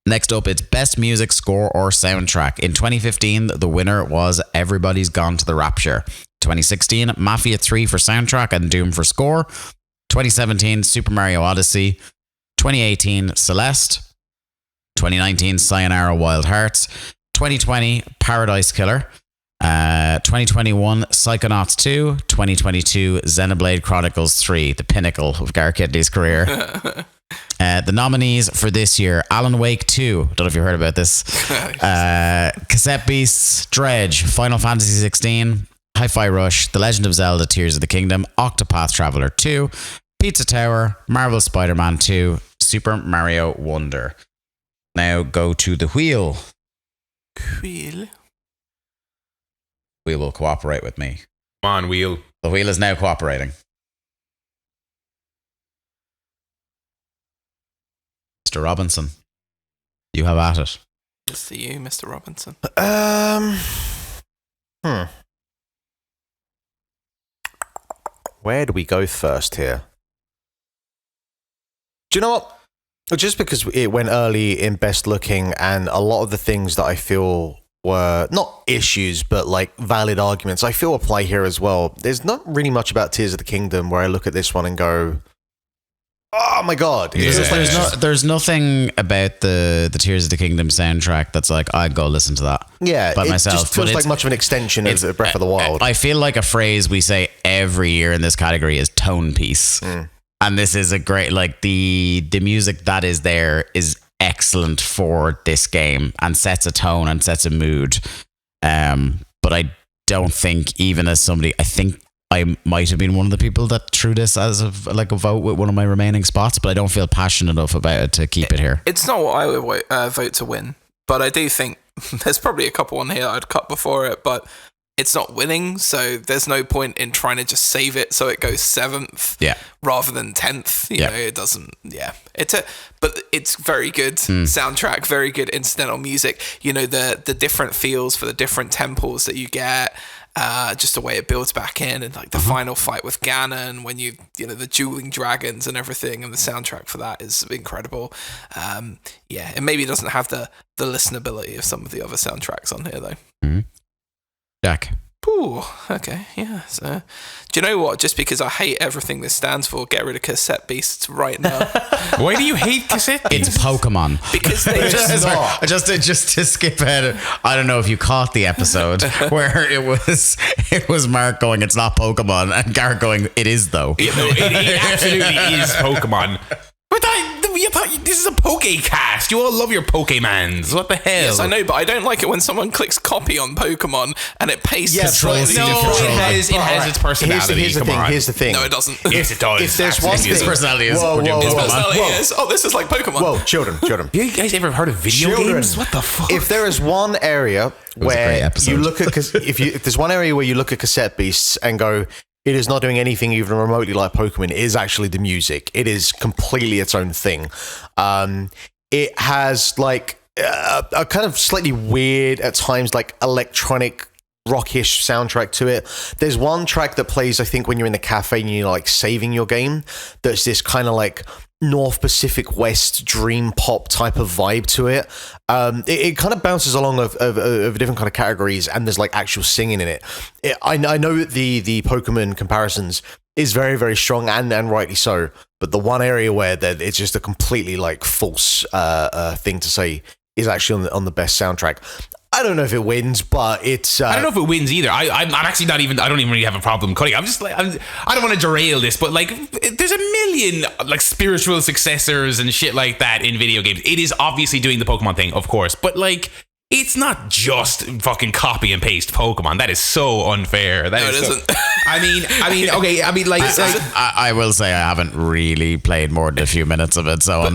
Next up, it's Best Music Score or Soundtrack. In 2015, the winner was Everybody's Gone to the Rapture. 2016, Mafia III for soundtrack and Doom for score. 2017, Super Mario Odyssey. 2018, Celeste. 2019, Sayonara Wild Hearts. 2020, Paradise Killer. 2021, Psychonauts 2. 2022, Xenoblade Chronicles 3, the pinnacle of Gar Kidney's career. The nominees for this year: Alan Wake 2. Don't know if you heard about this. Cassette Beasts, Dredge, Final Fantasy 16, Hi-Fi Rush, The Legend of Zelda: Tears of the Kingdom, Octopath Traveller 2, Pizza Tower, Marvel Spider-Man 2, Super Mario Wonder. Now go to the wheel. Wheel. Wheel will cooperate with me. Come on, wheel. The wheel is now cooperating. Mr. Robinson, you have at it. It's to you, Mr. Robinson. Where do we go first here? Do you know what? Just because it went early in best looking, and a lot of the things that I feel were not issues, but like valid arguments, I feel apply here as well. There's not really much about Tears of the Kingdom where I look at this one and go, oh my god. Yeah. There's nothing about the Tears of the Kingdom soundtrack that's like, I'd go listen to that. Yeah, by myself. It just feels like much of an extension of Breath of the Wild. I feel like a phrase we say every year in this category is tone piece. And this is a great, like the music that is there is excellent for this game and sets a tone and sets a mood. But I don't think, even as somebody, I think I might have been one of the people that threw this as a vote with one of my remaining spots, but I don't feel passionate enough about it to keep it here. It's not what I would vote to win, but I do think there's probably a couple on here I'd cut before it, but it's not winning, so there's no point in trying to just save it so it goes 7th rather than 10th. You know, it doesn't, but it's very good soundtrack, very good incidental music. You know, the different feels for the different temples that you get, just the way it builds back in, and like the final fight with Ganon when you know, the dueling dragons and everything, and the soundtrack for that is incredible. It maybe doesn't have the listenability of some of the other soundtracks on here though. Jack. Ooh, okay, yeah. So, do you know what? Just because I hate everything this stands for, get rid of Cassette Beasts right now. Why do you hate Cassette Beasts? It's Pokemon. Because they just to skip ahead. I don't know if you caught the episode where it was Mark going, "It's not Pokemon," and Garrett going, "It is though." It absolutely is Pokemon. But you thought this is a Pokecast. You all love your Pokemans. What the hell? Yes, I know, but I don't like it when someone clicks copy on Pokemon and it pastes Controls. No, it has its personality. Here's the thing. No, it doesn't. Yes, it does. If there's one His personality is. His personality is, oh, this is like Pokemon. Whoa, children. You guys ever heard of video games? What the fuck? If there is one area where you look at, if there's one area where you look at Cassette Beasts and go, it is not doing anything even remotely like Pokemon, it is actually the music. It is completely its own thing. It has like a kind of slightly weird, at times, like electronic rockish soundtrack to it. There's one track that plays, I think, when you're in the cafe and you're like saving your game, that's this kind of like North Pacific West dream pop type of vibe to it. It kind of bounces along of different kind of categories, and there's like actual singing in it. I know the Pokemon comparisons is very, very strong, and rightly so, but the one area where it's just a completely like false thing to say is actually on the best soundtrack. I don't know if it wins, but it's... I don't know if it wins either. I'm actually not even... I don't even really have a problem cutting. I'm just like... I don't want to derail this, but like, there's a million like spiritual successors and shit like that in video games. It is obviously doing the Pokemon thing, of course, but like, it's not just fucking copy and paste Pokemon. That is so unfair. That is isn't. I mean, okay. I mean, like, I will say I haven't really played more than a few minutes of it, so I'm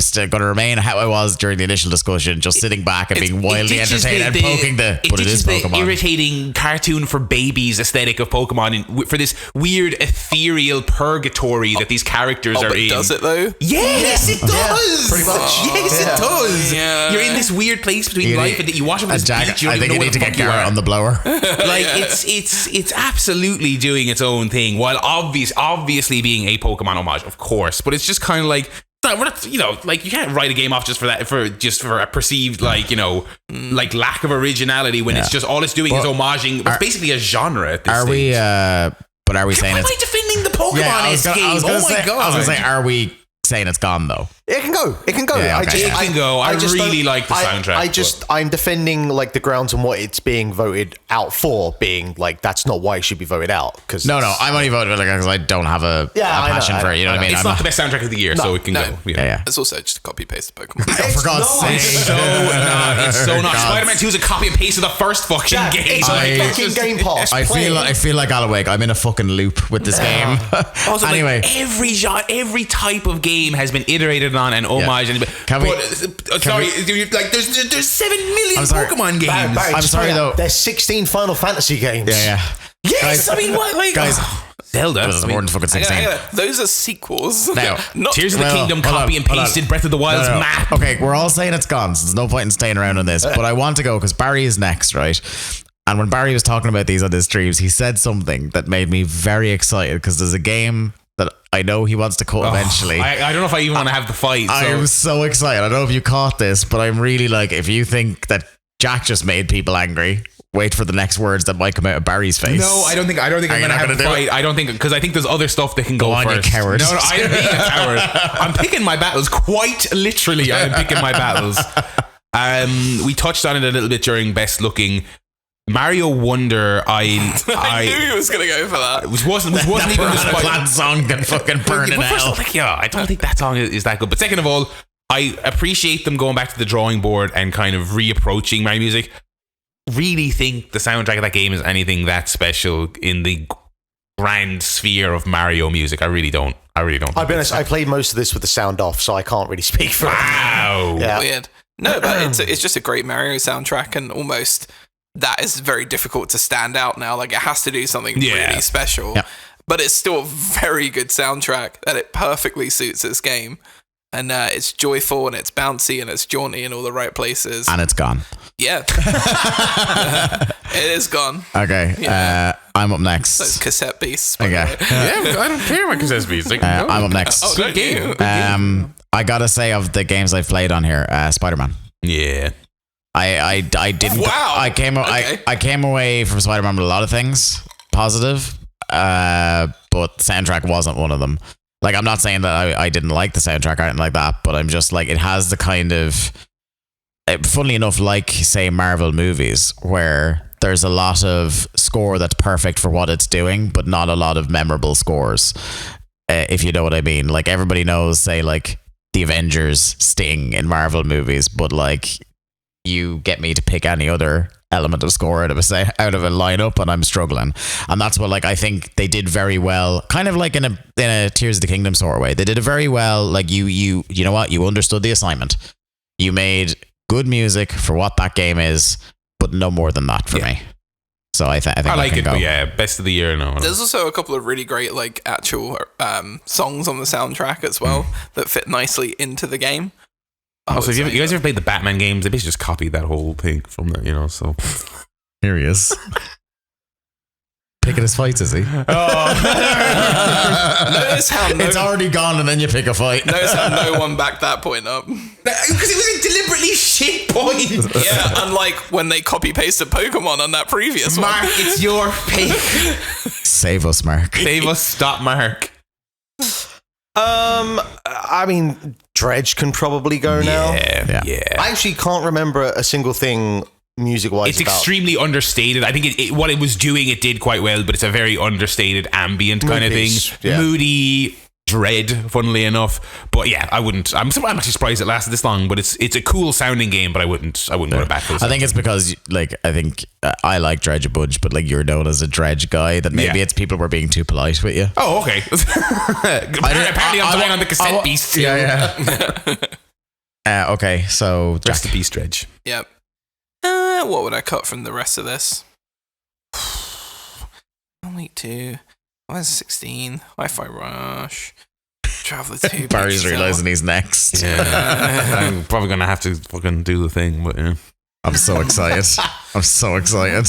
still gonna remain how I was during the initial discussion, just sitting back and being wildly entertained and poking but it is Pokemon. The irritating cartoon for babies aesthetic of Pokemon for this weird ethereal purgatory that these characters are in. Does it though? Yes, it does. Yeah, pretty much. Yes, it does. Yeah. You're in this weird place between life and that you watch them as beach. I think you need to get Garrett on the blower. Like, it's absolutely doing its own thing, while obviously being a Pokemon homage, of course. But it's just kind of like, we're not, like you can't write a game off just for that, for a perceived like lack of originality when it's just all it's doing is homaging. It's basically a genre at this stage. But are we saying why am I defending the Pokemon escape? Oh my god! I was gonna say, are we saying it's gone though? It can go. It can go. Yeah, okay. It can go. I really like the soundtrack. I'm defending like the grounds on what it's being voted out for, being like that's not why it should be voted out. Because no, I'm only voting because I don't have a passion for it. You know what I mean? It's not the best soundtrack of the year, so it can go. Yeah. It's also just a copy paste of Pokemon. For God's sake, it's so not. Spider-Man 2 is a copy and paste of the first fucking game. It's fucking Game Pass. I feel like Alan Wake. I'm in a fucking loop with this game. Also, anyway, every genre, every type of game has been iterated on and homaged. There's 7 million Pokemon games. Barry, I'm sorry though. There's 16 Final Fantasy games. Yeah. Yes, guys, I mean, what, like guys. Zelda. It was more than fucking 16. Those are sequels. Now, Tears of the Kingdom copy and pasted Breath of the Wild's map. Okay, we're all saying it's gone, so there's no point in staying around on this. But I want to go because Barry is next, right? And when Barry was talking about these on his streams, he said something that made me very excited because there's a game that I know he wants to cut eventually. I don't know if I even want to have the fight. I am so excited. I don't know if you caught this, but I'm really like, if you think that Jack just made people angry, wait for the next words that might come out of Barry's face. No, I don't think I'm going to have the fight. I don't think, because I think there's other stuff that can go on, first. You coward. No, I am being a coward. I'm picking my battles quite literally. I am picking my battles. We touched on it a little bit during Best Looking. Mario Wonder, I knew he was going to go for that. It wasn't even the that song can fucking burn in hell. I don't think that song is that good. But second of all, I appreciate them going back to the drawing board and kind of reapproaching Mario music. Really think the soundtrack of that game is anything that special in the grand sphere of Mario music. I really don't. I'll be honest, I played most of this with the sound off, so I can't really speak for it. Wow. Yeah. Weird. No, but it's just a great Mario soundtrack, and almost that is very difficult to stand out now. Like, it has to do something really special. Yeah. But it's still a very good soundtrack that it perfectly suits this game. And it's joyful and it's bouncy and it's jaunty in all the right places. And it's gone. Yeah. It is gone. Okay. Yeah. I'm up next. Those Cassette Beasts. Okay. Yeah, I don't care about Cassette Beasts. I'm up next. Oh, good game. I gotta say, of the games I've played on here, Spider-Man. Yeah. I didn't. Wow. I came away from Spider-Man with a lot of things positive, but the soundtrack wasn't one of them. Like, I'm not saying that I didn't like the soundtrack or anything like that, but I'm just like, it has the kind of, funnily enough, like, say, Marvel movies, where there's a lot of score that's perfect for what it's doing, but not a lot of memorable scores, if you know what I mean. Like, everybody knows, say, like, the Avengers sting in Marvel movies, but, like, you get me to pick any other element of score out of a lineup and I'm struggling. And that's what, like, I think they did very well, kind of like in a Tears of the Kingdom sort of way. They did it very well. Like, you know what, you understood the assignment, you made good music for what that game is, but no more than that for me. So I think I like it, go. but yeah, best of the year. No, there's also a couple of really great, like, actual songs on the soundtrack as well that fit nicely into the game. Also, you guys ever played the Batman games? They basically just copied that whole thing from that, so. Here he is. Picking his fights, is he? Notice how it's already gone and then you pick a fight. Notice how no one backed that point up. Because it was a deliberately shit point. Yeah, unlike when they copy-pasted Pokemon on that previous one. Mark, it's your pick. Save us, Mark. Save us, stop, Mark. I mean, Dredge can probably go now. Yeah. I actually can't remember a single thing music-wise. It's extremely understated. I think what it was doing, it did quite well, but it's a very understated, ambient kind of thing. Yeah. Moody, dread, funnily enough. But yeah, I wouldn't. I'm actually surprised it lasted this long. But it's a cool sounding game. But I wouldn't go to back. I think it's because, like, I think I like Dredge a bunch, but, like, you're known as a Dredge guy. That maybe it's people were being too polite with you. Oh, okay. Apparently, I'm dying on the Cassette Beasts. Yeah. Okay, so Just the Beast Dredge. Yep. What would I cut from the rest of this? Only 2. Where's 16? Wi-Fi Rush. Traveller 2. Barry's realising he's next. Yeah. I'm probably going to have to fucking do the thing, but yeah. I'm so excited. I'm so excited.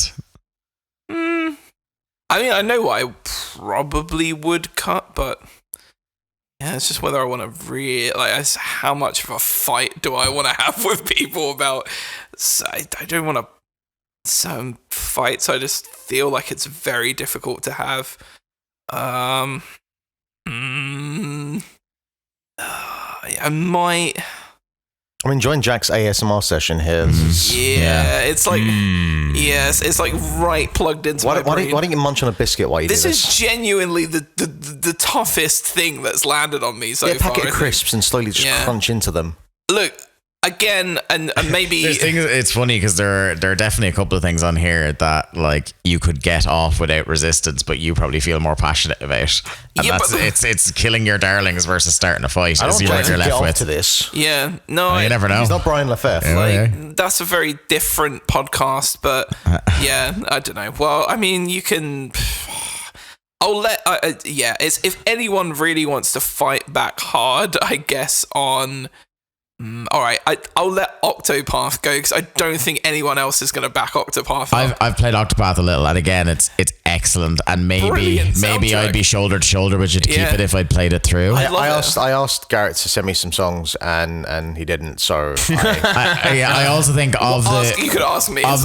I mean, I know what I probably would cut, but Yeah, it's just whether I want to how much of a fight do I want to have with people about. So I don't want to. Some fights I just feel like it's very difficult to have. I might. I'm enjoying Jack's ASMR session here. It's like it's like right plugged into my brain. Why don't you munch on a biscuit while you do this? This is genuinely the toughest thing that's landed on me so far. Get a packet of crisps and slowly just crunch into them. Look, again, and maybe it's funny because there are definitely a couple of things on here that like you could get off without resistance, but you probably feel more passionate about, and it's killing your darlings versus starting a fight. I don't think you're left with to this. Yeah, no, you never know. He's not Brian Lefebvre. That's a very different podcast, but yeah, I don't know. Well, I mean, you can. I'll let. It's if anyone really wants to fight back hard, I guess on. All right, I'll let Octopath go because I don't think anyone else is going to back Octopath. I've played Octopath a little, and again, it's excellent. And maybe I'd be shoulder to shoulder with you to keep it if I'd played it through. I asked Garrett to send me some songs, and he didn't. So I also think you could ask me of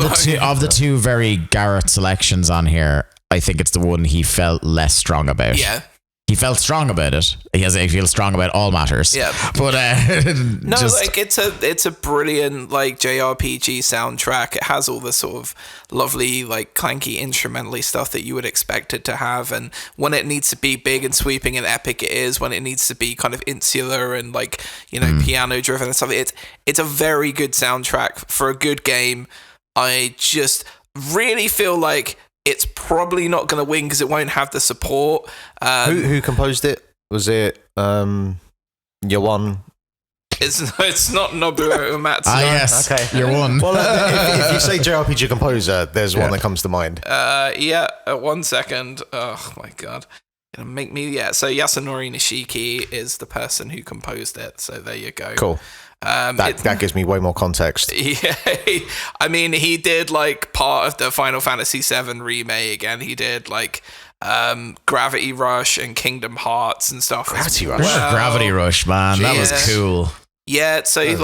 the two very Garrett selections on here. I think it's the one he felt less strong about. Yeah. He felt strong about it. He feels strong about all matters. Yeah, but it's a brilliant like JRPG soundtrack. It has all the sort of lovely like clanky instrumentally stuff that you would expect it to have. And when it needs to be big and sweeping and epic, it is. When it needs to be kind of insular and like piano driven and stuff, it's a very good soundtrack for a good game. I just really feel like. It's probably not going to win because it won't have the support. Who composed it? Was it Yawan? It's not Nobuo Uematsu. Yes. Okay. You're one. Well, if you say JRPG composer, there's one that comes to mind. 1 second. Oh my god. Gonna make me. So Yasunori Nishiki is the person who composed it. So there you go. Cool. That gives me way more context. Yeah, I mean, he did like part of the Final Fantasy VII remake, and he did like Gravity Rush and Kingdom Hearts and stuff. Gravity Rush, Gravity Rush, man, that was cool. Yeah, so he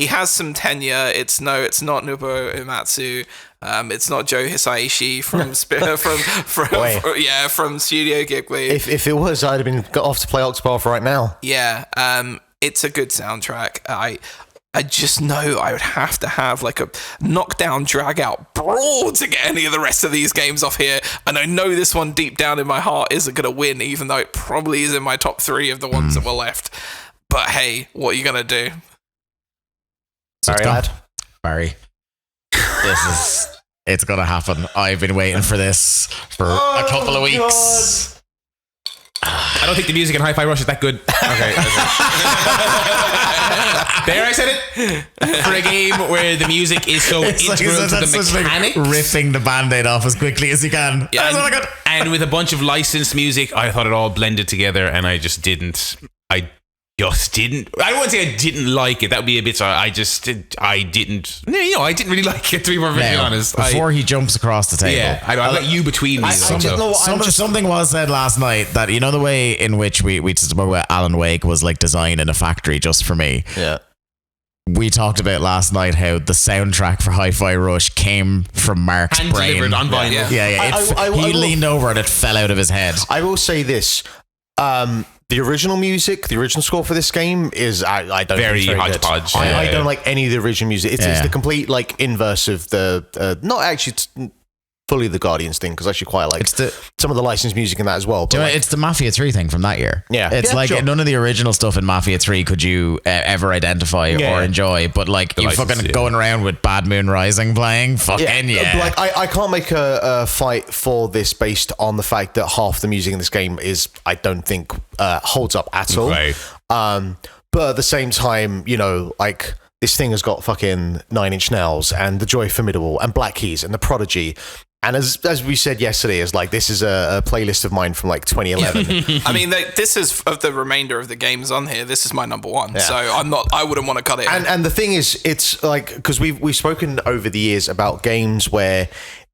has some tenure. It's not Nobuo Uematsu. It's not Joe Hisaishi from Studio Ghibli. If it was, I'd have been got off to play Octopath right now. Yeah, it's a good soundtrack. I just know I would have to have like a knockdown, drag out brawl to get any of the rest of these games off here. And I know this one deep down in my heart isn't going to win, even though it probably is in my top 3 of the ones that were left. But hey, what are you going to do? Sorry, lad. Barry. It's going to happen. I've been waiting for this for a couple of weeks. God. I don't think the music in Hi-Fi Rush is that good. Okay. There, I said it. For a game where the music is so integral to the mechanics. Like ripping the Band-Aid off as quickly as you can. Yeah, and with a bunch of licensed music, I thought it all blended together, and I just didn't. I wouldn't say I didn't like it. That would be a bit. I didn't really like it, to be perfectly honest. Before he jumps across the table. Yeah, I got you between me. Something was said last night that, the way in which we spoke about Alan Wake was like designed in a factory just for me. Yeah. We talked about last night how the soundtrack for Hi-Fi Rush came from Mark's brain. Delivered on vinyl. Yeah. He leaned over and it fell out of his head. I will say this. The original music, the original score for this game is I don't very think it's hodgepodge. I don't like any of the original music. It's the complete like inverse of the not actually fully the Guardians thing, because I actually quite like some of the licensed music in that as well. But it's the Mafia 3 thing from that year. Yeah, it's none of the original stuff in Mafia 3 could you ever identify or enjoy. But like you fucking going around with Bad Moon Rising playing, fucking Like I can't make a fight for this based on the fact that half the music in this game is I don't think holds up at all. Right. But at the same time, like this thing has got fucking 9 Inch Nails and The Joy Formidable and Black Keys and The Prodigy. And as we said yesterday, is like this is a playlist of mine from like 2011. I mean, this is of the remainder of the games on here. This is my number one, so I wouldn't want to cut it. And the thing is, it's like because we've spoken over the years about games where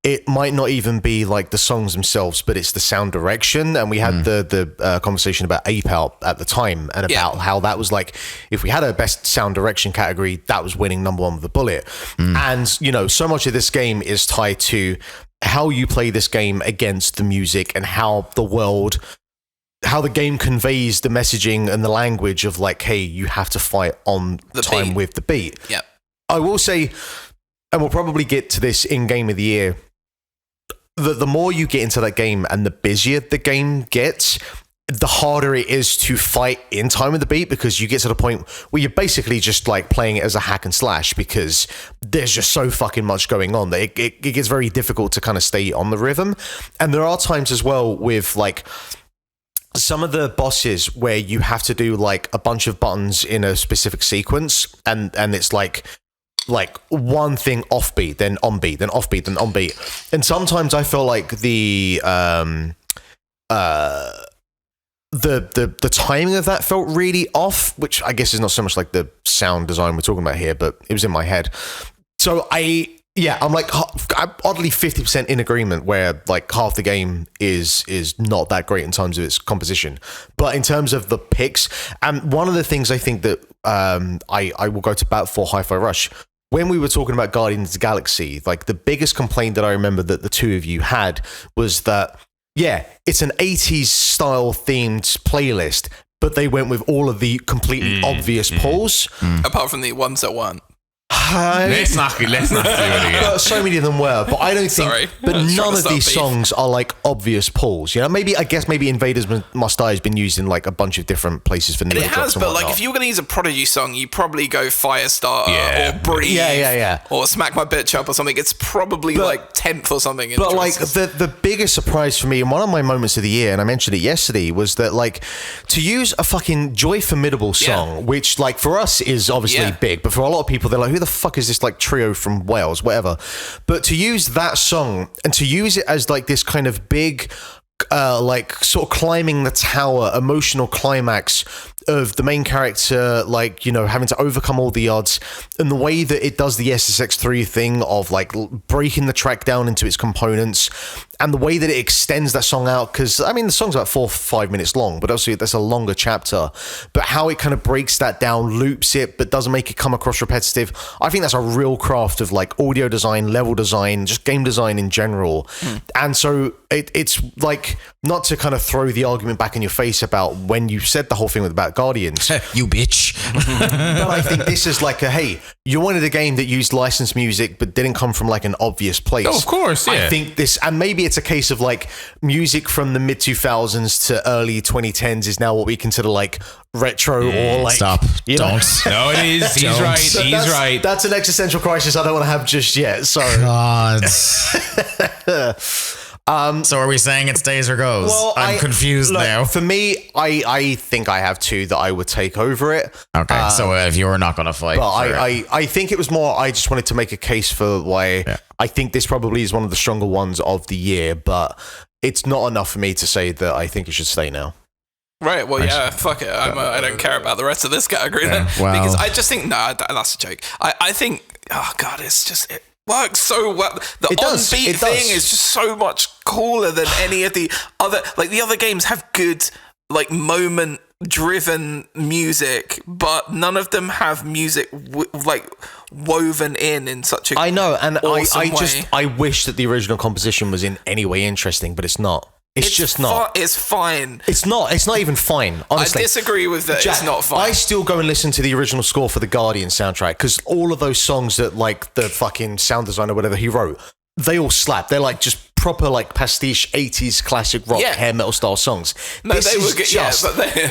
it might not even be like the songs themselves, but it's the sound direction. And we had the conversation about Ape Out at the time, and about how that was like, if we had a best sound direction category, that was winning number one with a bullet. And, you know, so much of this game is tied to how you play this game against the music, and how the game conveys the messaging and the language of like, hey, you have to fight on the time with the beat. Yeah. I will say, and we'll probably get to this in Game of the Year, the more you get into that game and the busier the game gets, the harder it is to fight in time with the beat, because you get to the point where you're basically just like playing it as a hack and slash, because there's just so fucking much going on that it gets very difficult to kind of stay on the rhythm. And there are times as well with like some of the bosses where you have to do like a bunch of buttons in a specific sequence, and it's like one thing offbeat, then onbeat, then offbeat, then onbeat. And sometimes I feel like the timing of that felt really off, which I guess is not so much like the sound design we're talking about here, but it was in my head. So I'm like oddly 50% in agreement, where like half the game is not that great in terms of its composition, but in terms of the picks. And one of the things I think that I will go to bat for Hi-Fi Rush, when we were talking about Guardians of the Galaxy, like the biggest complaint that I remember that the two of you had was that, yeah, it's an 80s style themed playlist, but they went with all of the completely obvious pulls. Apart from the ones that weren't. Let's not do it again. So many of them were, but I don't think. Sorry. But none of these songs are like obvious pulls. You know, maybe Invaders Must Die has been used in like a bunch of different places for. And it has, but like if you were gonna use a Prodigy song, you probably go Firestarter or Breathe, or Smack My Bitch Up or something. It's probably like 10th or something. But like the biggest surprise for me, and one of my moments of the year, and I mentioned it yesterday, was that like to use a fucking Joy Formidable song, which like for us is obviously big, but for a lot of people they're like, who the fuck is this like trio from Wales, whatever. But to use that song and to use it as like this kind of big like sort of climbing the tower emotional climax of the main character, like, you know, having to overcome all the odds, and the way that it does the SSX3 thing of like breaking the track down into its components, and the way that it extends that song out, because I mean the song's about 4 or 5 minutes long, but obviously that's a longer chapter, but how it kind of breaks that down, loops it, but doesn't make it come across repetitive. I think that's a real craft of like audio design, level design, just game design in general. And so it's like, not to kind of throw the argument back in your face about when you said the whole thing about Guardians. You bitch. But I think this is like hey, you wanted a game that used licensed music but didn't come from like an obvious place. Oh, of course, yeah. I think this, and maybe it's a case of like music from the mid 2000s to early 2010s is now what we consider like retro or like... Stop. Don't. No, it is. He's right. So He's right. That's an existential crisis I don't want to have just yet. Sorry. God. So are we saying it stays or goes? Well, I'm confused now. For me, I think I have two that I would take over it. Okay, so if you're not going to fight... But I think it was more, I just wanted to make a case for why I think this probably is one of the stronger ones of the year, but it's not enough for me to say that I think it should stay now. Right, well, fuck it. I don't care about the rest of this category then. Well, because I just think, that's a joke. I think, oh God, it's just... It works so well. The on-beat thing is just so much cooler than any of the other... Like, the other games have good, like, moment-driven music, but none of them have music, woven in such a... I know, and awesome I wish that the original composition was in any way interesting, but it's not. It's just not. It's fine. It's not even fine, honestly. I disagree with that. It's not fine. I still go and listen to the original score for the Guardian soundtrack, because all of those songs that like the fucking sound designer, whatever he wrote, they all slap. They're like just proper like pastiche 80s classic rock hair metal style songs. No, this they is were good, just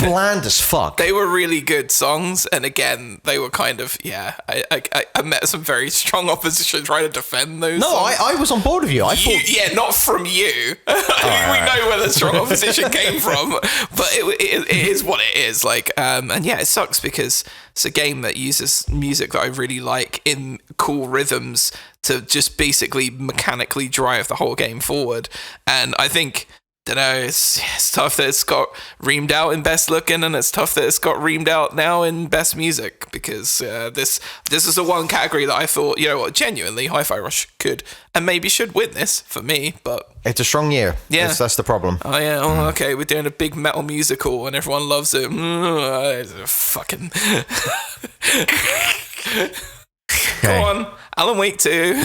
bland as fuck. They were really good songs, and again, they were kind of I met some very strong opposition trying to defend those. No, songs. I was on board with you. I thought, not from you. We know where the strong opposition came from, but it is what it is. Like, and it sucks because it's a game that uses music that I really like in cool rhythms to just basically mechanically drive the whole game forward. And I think don't know, it's tough that it's got reamed out in best looking, and it's tough that it's got reamed out now in best music, because this is the one category that I thought, you know what, genuinely Hi-Fi Rush could and maybe should win this for me, but it's a strong year. Yeah, that's the problem. Oh yeah, okay, we're doing a big metal musical and everyone loves it. Fucking go on, Alan Wake 2.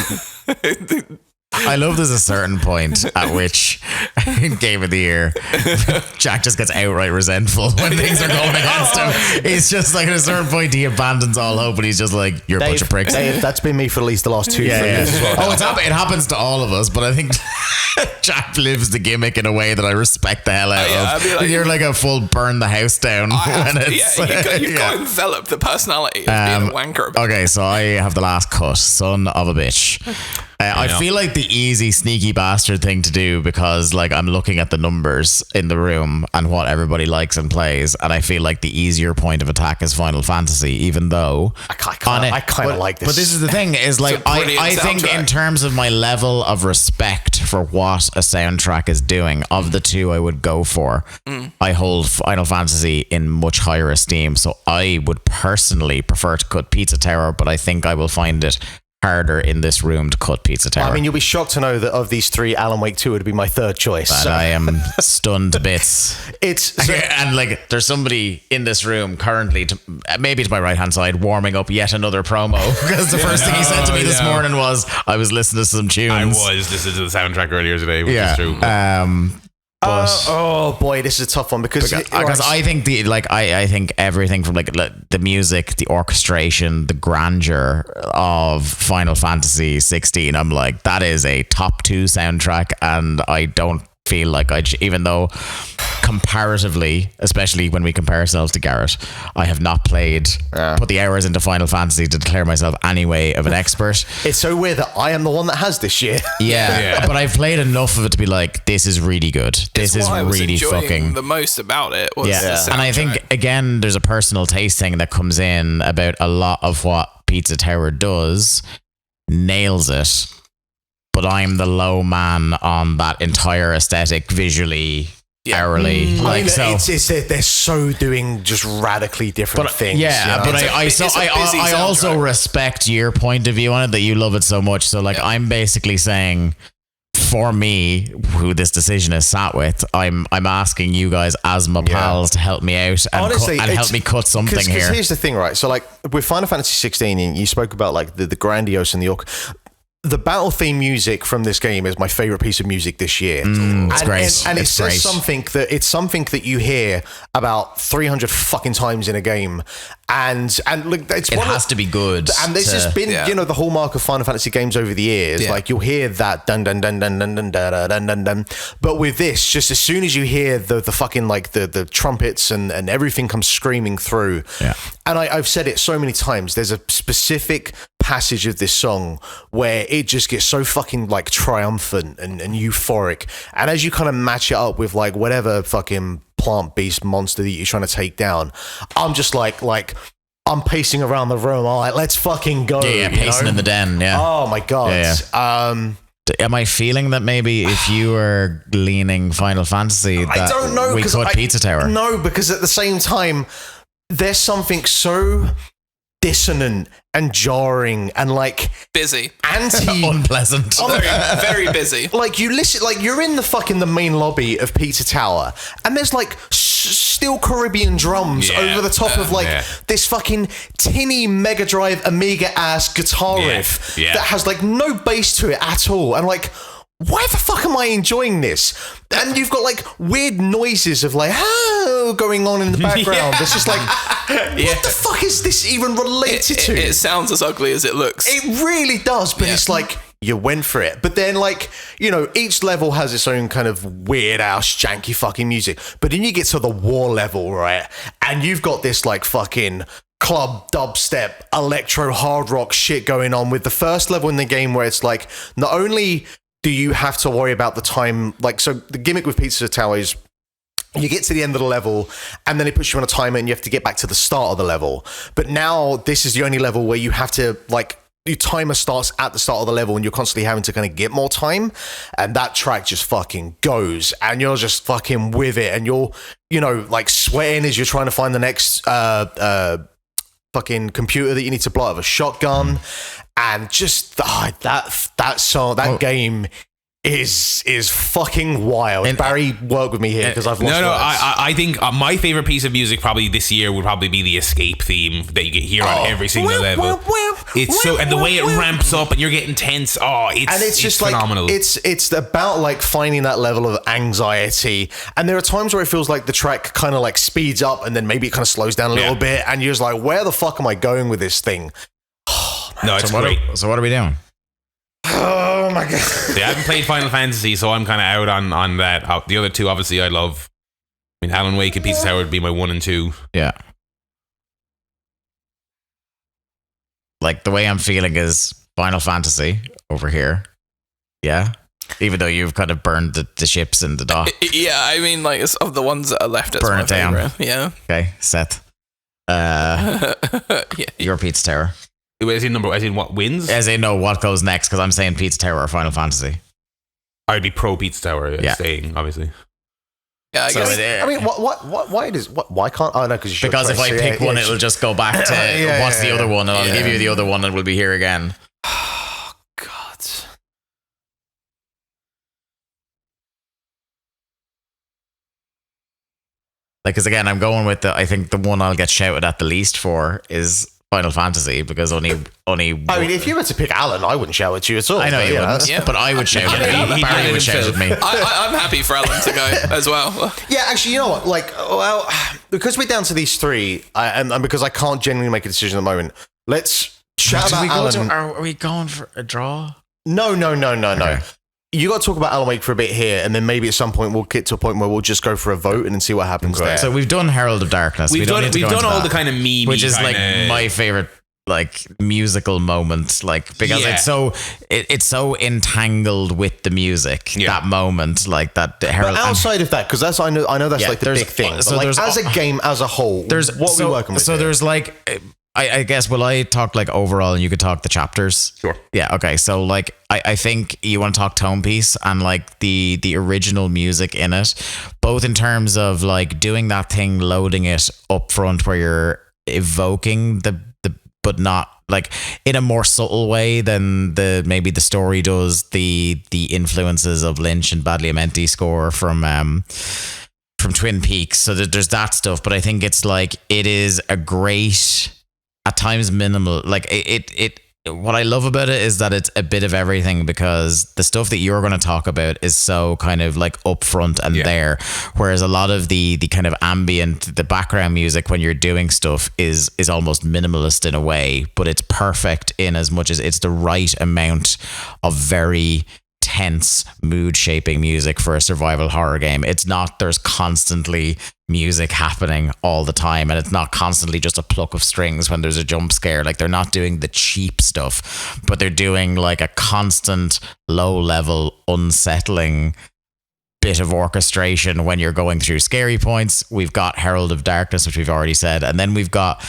I love there's a certain point at which in Game of the Year Jack just gets outright resentful when things are going against him. He's just like, at a certain point he abandons all hope and he's just like, you're a bunch of pricks. Dave, that's been me for at least the last 2 years as well. It happens to all of us, but I think Jack lives the gimmick in a way that I respect the hell out of. I mean, like, you're like a full burn the house down. You've got to envelop the personality of being a wanker. Okay, so I have the last cut, son of a bitch. I feel like the easy, sneaky bastard thing to do, because like I'm looking at the numbers in the room and what everybody likes and plays, and I feel like the easier point of attack is Final Fantasy, even though I kind of like this. But this is the thing, is like I think in terms of my level of respect for what a soundtrack is doing, of the two I would go for, I hold Final Fantasy in much higher esteem. So I would personally prefer to cut Pizza Tower, but I think I will find it harder in this room to cut Pizza Tower. I mean, you'll be shocked to know that of these three, Alan Wake 2 would be my third choice. But I am stunned to bits. And like, there's somebody in this room currently, maybe to my right hand side, warming up yet another promo, because the first thing he said to me this morning was, I was listening to some tunes. I was listening to the soundtrack earlier today, which is true. But, oh boy, this is a tough one because I think I think everything from like the music, the orchestration, the grandeur of Final Fantasy 16, I'm like, that is a top 2 soundtrack, and I don't feel like even though comparatively, especially when we compare ourselves to Garrett, I have not put the hours into Final Fantasy to declare myself anyway of an expert. It's so weird that I am the one that has this year. But I've played enough of it to be like, this is really good. This is really fucking the most about it. Was and I think again, there's a personal taste thing that comes in about a lot of what Pizza Tower does, nails it. But I'm the low man on that entire aesthetic visually, hourly. They're so doing just radically different things. Yeah, but I also respect your point of view on it, that you love it so much. So like, I'm basically saying, for me, who this decision is sat with, I'm asking you guys as my pals to help me out and honestly, help me cut something here. Because here's the thing, right? So like with Final Fantasy 16, you spoke about like the grandiose and the battle theme music from this game is my favorite piece of music this year. It's great. And it says something that you hear about 300 fucking times in a game. And look, it has to be good. And this has been, the hallmark of Final Fantasy games over the years. Yeah. Like you'll hear that dun dun dun dun dun dun dun dun dun dun. But with this, just as soon as you hear the fucking like the trumpets and everything comes screaming through. Yeah. And I've said it so many times. There's a specific passage of this song where it just gets so fucking like triumphant and euphoric. And as you kind of match it up with like whatever fucking plant beast monster that you're trying to take down, I'm just like I'm pacing around the room. I'm like, let's fucking go. Yeah, pacing in the den. Yeah. Oh my God. Yeah. Am I feeling that maybe if you were leaning Final Fantasy, that I don't know, we could Pizza Tower? No, because at the same time, there's something so dissonant and jarring and like busy, unpleasant, very, very busy. Like you listen, like you're in the main lobby of Pizza Tower, and there's like still Caribbean drums over the top of like this fucking tinny Mega Drive Amiga ass guitar riff that has like no bass to it at all, and like, why the fuck am I enjoying this? And you've got like weird noises of like going on in the background. It's just like, what the fuck is this even related to? It sounds as ugly as it looks. It really does, but it's like, you went for it. But then like, each level has its own kind of weird ass janky fucking music. But then you get to the war level, right? And you've got this like fucking club dubstep electro hard rock shit going on with the first level in the game, where it's like, not only do you have to worry about the time, like, so the gimmick with Pizza Tower is you get to the end of the level and then it puts you on a timer and you have to get back to the start of the level. But now this is the only level where you have to like your timer starts at the start of the level and you're constantly having to kind of get more time, and that track just fucking goes and you're just fucking with it, and you're, you know, like sweating as you're trying to find the next fucking computer that you need to blow out with a shotgun, and just that song, that game is fucking wild. And Barry, work with me here because I've lost words. I think my favorite piece of music probably this year would probably be the escape theme that you get here on every single level. It's so, and the way it ramps up and you're getting tense. It's just phenomenal. Like it's about like finding that level of anxiety, and there are times where it feels like the track kind of like speeds up and then maybe it kind of slows down a little bit, and you're just like, where the fuck am I going with this thing? No, it's great. So what are we doing? Oh my god! See, I haven't played Final Fantasy, so I'm kind of out on that. The other two, obviously, I love. I mean, Alan Wake and Pizza Tower would be my 1 and 2. Yeah. Like the way I'm feeling is Final Fantasy over here. Yeah. Even though you've kind of burned the ships in the dock. Yeah, I mean, like, it's of the ones that are left, it's burn it down. Favorite. Yeah. Okay, Seth. Your Pizza Tower. As in what wins? As in, no, what goes next? Because I'm saying Pizza Tower or Final Fantasy. I'd be pro Pizza Tower, staying, obviously. Yeah, I guess. I mean, why can't? Oh no, because if I pick one, it'll just go back to what's the other one, and I'll give you the other one, and we'll be here again. Oh God. Like, because again, I'm going with I think the one I'll get shouted at the least for is Final Fantasy, because only. I mean, if you were to pick Alan, I wouldn't shout at you at all. I know you wouldn't, but I would shout at me. Barry would shout at me. I'm happy for Alan to go as well. Yeah, actually, you know what? Like, well, because we're down to these three, and because I can't genuinely make a decision at the moment, let's shout about Alan. Are we going for a draw? No. Okay. You got to talk about Alan Wake for a bit here, and then maybe at some point we'll get to a point where we'll just go for a vote and then see what happens there. So we've done Herald of Darkness. We've done all the kind of meme, which is like my favorite like musical moment, like because it's so entangled with the music. That moment, like that Herald. But outside of that, because that's I know that's like the big thing. So like, as a game as a whole, what are we working with? So there's like. I guess, will I talk like overall and you could talk the chapters? Sure. Yeah, okay. So like I think you want to talk tone piece and like the original music in it, both in terms of like doing that thing, loading it up front where you're evoking the but not like in a more subtle way than maybe the story does, the influences of Lynch and Badalamenti score from Twin Peaks. So there's that stuff, but I think it's like it is a great, at times minimal, like it what I love about it is that it's a bit of everything, because the stuff that you're going to talk about is so kind of like upfront and there, whereas a lot of the kind of ambient, the background music when you're doing stuff is almost minimalist in a way, but it's perfect in as much as it's the right amount of very tense, mood shaping music for a survival horror game. It's not, there's constantly music happening all the time, and it's not constantly just a pluck of strings when there's a jump scare. Like, they're not doing the cheap stuff, but they're doing like a constant low level unsettling bit of orchestration when you're going through scary points. We've got Herald of Darkness, which we've already said, and then we've got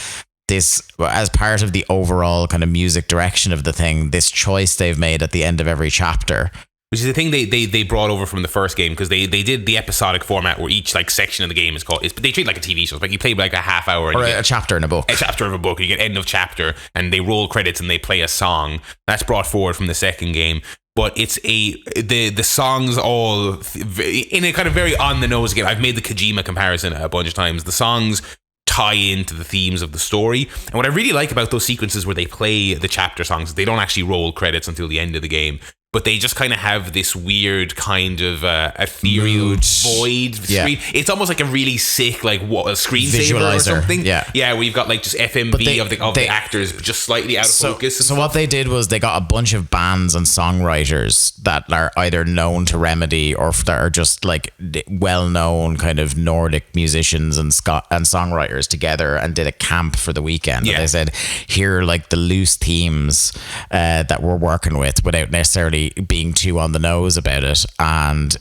this as part of the overall kind of music direction of the thing, this choice they've made at the end of every chapter, which is the thing they brought over from the first game, because they did the episodic format where each like section of the game is called, they treat it like a TV show. It's like you play like a half hour or a chapter in a book. A chapter of a book. You get end of chapter, and they roll credits and they play a song. That's brought forward from the second game. But it's the songs all in a kind of very on the nose game. I've made the Kojima comparison a bunch of times. The songs tie into the themes of the story, and what I really like about those sequences where they play the chapter songs, they don't actually roll credits until the end of the game, but they just kind of have this weird kind of ethereal void screen. It's almost like a really sick like screensaver or something. Yeah, we've got like just FMV of the actors just slightly out of focus. So what they did was they got a bunch of bands and songwriters that are either known to Remedy or that are just like well-known kind of Nordic musicians and songwriters together and did a camp for the weekend. And they said, here are like the loose themes that we're working with, without necessarily necessarily being too on the nose about it and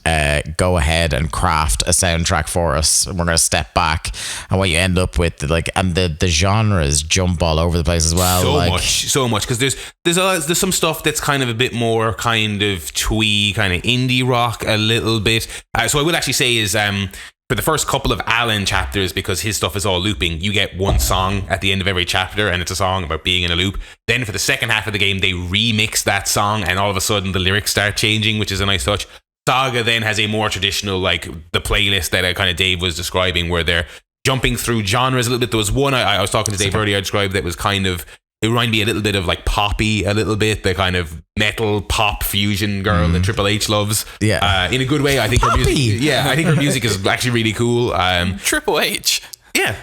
go ahead and craft a soundtrack for us. And we're going to step back, and what you end up with, like, and the genres jump all over the place as well. So much, because there's some stuff that's kind of a bit more kind of twee, kind of indie rock a little bit. So I would actually say is for the first couple of Alan chapters, because his stuff is all looping, you get one song at the end of every chapter, and it's a song about being in a loop. Then for the second half of the game, they remix that song, and all of a sudden the lyrics start changing, which is a nice touch. Saga then has a more traditional, like the playlist that kind of Dave was describing, where they're jumping through genres a little bit. There was one I was talking to Dave earlier, I described that was kind of, it reminded me a little bit of like Poppy, a little bit, the kind of metal pop fusion girl that Triple H loves. Yeah. In a good way. I think her music. Yeah, I think her music is actually really cool. Triple H. Yeah.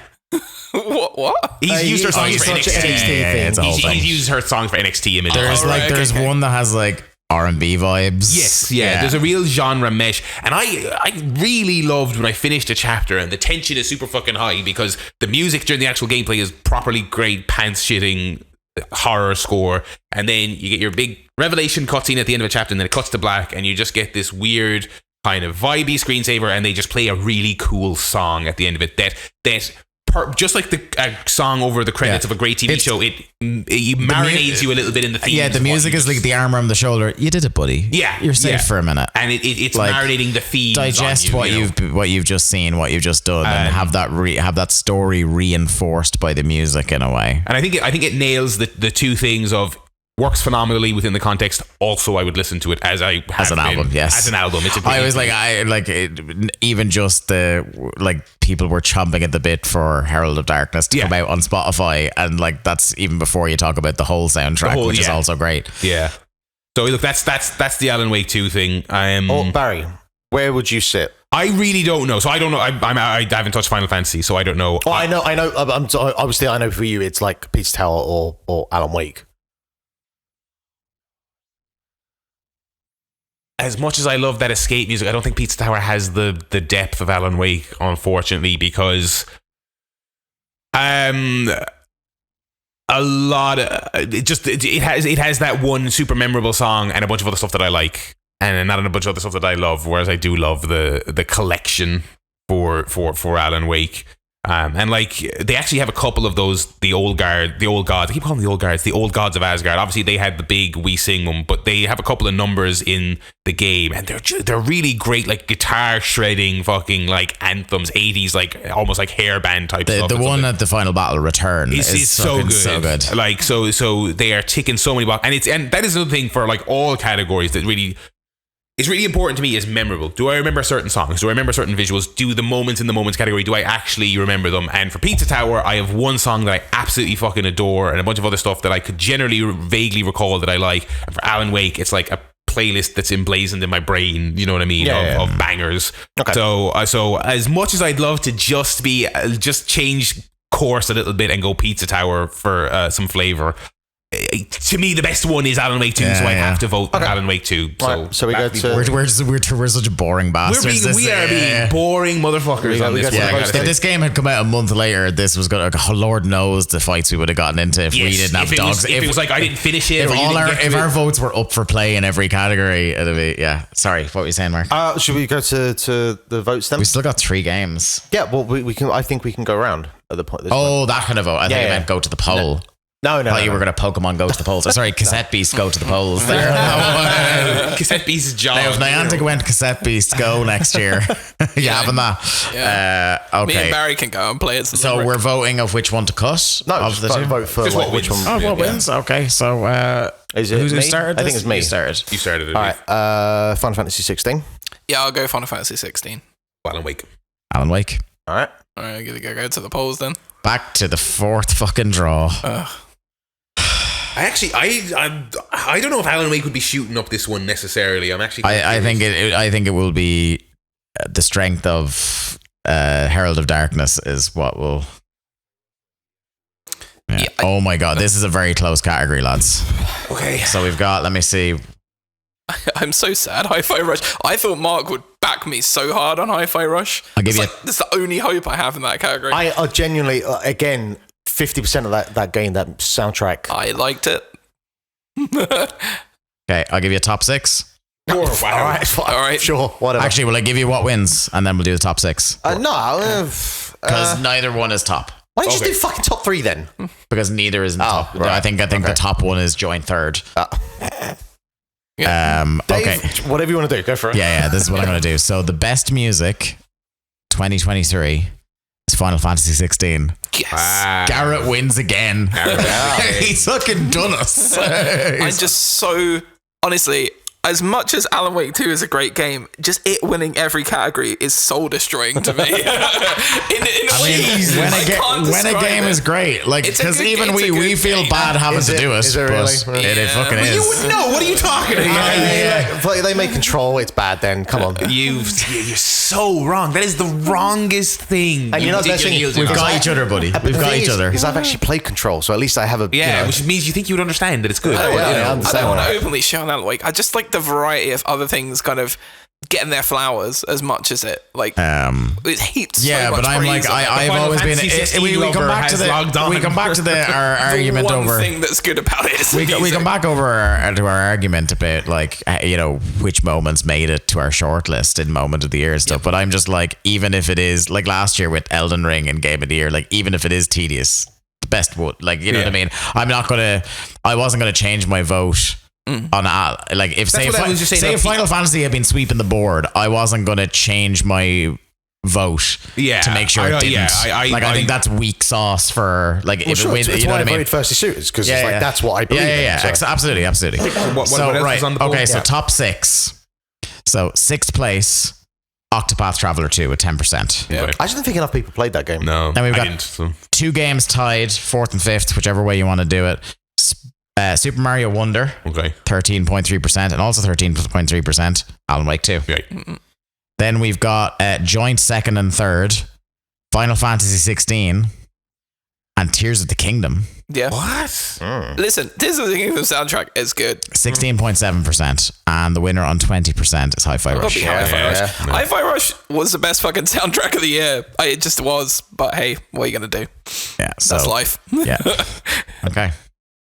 What? He's used her songs for NXT. He's used her songs for NXT images. There's one that has like R&B vibes. Yes, yeah. There's a real genre mesh, and I really loved when I finished a chapter, and the tension is super fucking high because the music during the actual gameplay is properly great, pants shitting horror score, and then you get your big revelation cutscene at the end of a chapter, and then it cuts to black, and you just get this weird kind of vibey screensaver, and they just play a really cool song at the end of it that just like the song over the credits of a great TV show, it marinates you a little bit in the theme. Yeah, the music is like the arm around the shoulder. You did it, buddy. Yeah, you're safe for a minute, and it's like, marinating the themes. Digest on you, what you've just seen, what you've just done, and have that story reinforced by the music in a way. And I think it nails the two things of. Works phenomenally within the context. Also, I would listen to it as an album. Yes, as an album. It's a I was like, even just people were chomping at the bit for Herald of Darkness to come out on Spotify, and like that's even before you talk about the whole soundtrack, which is also great. Yeah. So look, that's the Alan Wake 2 thing. Barry, where would you sit? I really don't know. So I don't know. I haven't touched Final Fantasy, so I don't know. Oh, I know. Obviously, I know for you, it's like Pizza Tower or Alan Wake. As much as I love that escape music, I don't think Pizza Tower has the depth of Alan Wake, unfortunately, because a lot of it has that one super memorable song and a bunch of other stuff that I like, and not a bunch of other stuff that I love. Whereas I do love the collection for Alan Wake. And like they actually have a couple of those, the old gods. I keep calling them the old guards, the old gods of Asgard. Obviously, they had the big We Sing one, but they have a couple of numbers in the game, and they're really great, like guitar shredding, fucking like anthems, 80s, like almost like hairband type stuff. The one at the final battle return is so good. Like so they are ticking so many boxes, and that is another thing for like all categories that really. It's really important to me is memorable. Do I remember certain songs? Do I remember certain visuals? Do the moments in the moments category, do I actually remember them? And for Pizza Tower, I have one song that I absolutely fucking adore and a bunch of other stuff that I could generally vaguely recall that I like. And for Alan Wake, it's like a playlist that's emblazoned in my brain, you know what I mean, of bangers. Okay. So as much as I'd love to just change course a little bit and go Pizza Tower for some flavor, to me the best one is Alan Wake 2, so I have to vote Alan Wake 2. So we go to we're such a boring bastards. We are being boring motherfuckers on this one. If this game had come out a month later, this was going to, Lord knows the fights we would have gotten into if we didn't have dogs. If it was like I didn't finish it, if our votes were up for play in every category, it'd be sorry, what were you saying, Mark? Should we go to the votes then? We still got 3 games. Yeah, well we can. I think we can go around at the point. That kind of vote. I think you meant go to the poll. No. You were going to Pokemon go to the polls. Sorry, Cassette Beasts go to the polls. There. Cassette Beasts' job. Now, if Niantic went Cassette Beasts go next year, you having that? Yeah. Okay. Me and Barry can go and play it. So we're voting of which one to cut? No, of the two. Vote for which one. Oh, what wins? Okay, so is it who started? I think it's me. You started it. All right. Final Fantasy 16. Yeah, I'll go Final Fantasy 16. Alan Wake. All right. All right, go to the polls then. Back to the 4th fucking draw. I don't know if Alan Wake would be shooting up this one necessarily. I'm actually. I think it will be the strength of Herald of Darkness is what will. Yeah. Oh my god, this is a very close category, lads. Okay. So we've got. Let me see. I'm so sad. Hi-Fi Rush. I thought Mark would back me so hard on Hi-Fi Rush. I'll give you. That's the only hope I have in that category. I genuinely, again. 50% of that game, that soundtrack. I liked it. Okay, I'll give you a top 6. Wow. All right, sure, whatever. Actually, will I give you what wins, and then we'll do the top 6? No, because neither one is top. Why don't you just do fucking top 3 then? Because neither is in top. Right. I think the top one is joint third. Dave, okay, whatever you want to do, go for it. Yeah. This is what I'm going to do. So the best music, 2023, is Final Fantasy 16. Yes. Wow. Garrett wins again. He's fucking done us. I'm just so honestly. As much as Alan Wake 2 is a great game, just it winning every category is soul destroying to me. in ways, when a game is great, like because even we feel bad having to do it. Is it really? It fucking is. You would know. What are you talking about? But they make Control. It's bad. Then come on. You're so wrong. That is the wrongest thing. And we've got each other, buddy. We've got each other. Because I've actually played Control, so at least I have a which means you think you would understand that it's good. I don't want to openly shout on Alan Wake. I just like the variety of other things kind of getting their flowers as much as it it heaps. Yeah, but I'm like I've always been. We come back to our argument over one thing that's good about it. Is we come back over to our argument about which moments made it to our shortlist in moment of the year and stuff. But I'm just like, even if it is like last year with Elden Ring and Game of the Year, like even if it is tedious, the best would know what I mean. I wasn't gonna change my vote. On like if say Final Fantasy had been sweeping the board, I wasn't going to change my vote to make sure it didn't. I think that's weak sauce for like if it wins. You know what I mean? First shooters because that's what I believe. Absolutely. So top 6. So 6th place, Octopath Traveller 2 with 10%. Yeah. I just don't think enough people played that game. No, then we've got 2 games tied, 4th and 5th, whichever way you want to do it. Super Mario Wonder, 13.3%, and also 13.3%, Alan Wake 2. Right. Then we've got joint 2nd and 3rd, Final Fantasy 16, and Tears of the Kingdom. Yeah. What? Listen, Tears of the Kingdom soundtrack is good. 16.7%, and the winner on 20% is Hi-Fi Rush. Hi-Fi Rush was the best fucking soundtrack of the year. It just was, but hey, what are you going to do? Yeah, so, that's life. Yeah. Okay.